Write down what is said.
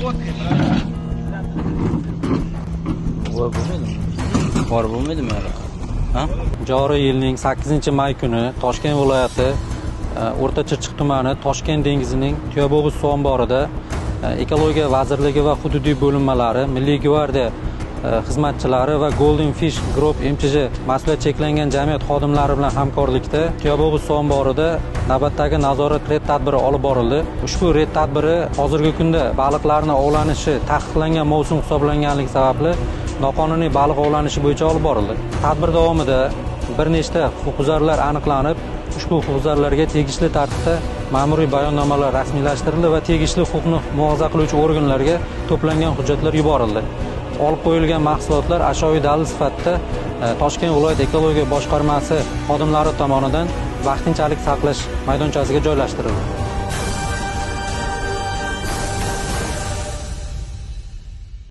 Bor bo'lmaydimi hali? Ha? Joriy yilning 8-may kuni Toshkent viloyati O'rta Chirchiq tumani Toshkent dengizining Tuyabog'iz suv omborida Ekologiya vazirligi va hududiy bo'linmalari, Milliy gvardiya xizmatchilari va Golden Fish Group MTJ mas'uliyat cheklangan jamiyat xodimlari bilan hamkorlikda Tuyabog'iz suv omborida navbatdagi nazorat reyd tadbiri olib borildi. Ushbu reyd tadbiri hozirgi kunda baliqlarning ovlanishi taqiqlangan mavsum hisoblanganligi sababli noqonuniy baliq ovlanishi bo'yicha olib borildi. Tadbir davomida bir nechta huquqbuzarlar aniqlanib, ushbu huquqbuzarlarga tegishli tartibda ma'muriy bayonnomalar rasmiylashtirildi va tegishli huquqni muhofaza qiluvchi organlarga to'plangan hujjatlar yuborildi. Olib qo'yilgan mahsulotlar ashyoviy dalil sifatida Toshkent viloyat ekologiya boshqarmasi xodimlari tomonidan vaqtinchalik saqlash maydonchasiga joylashtirildi.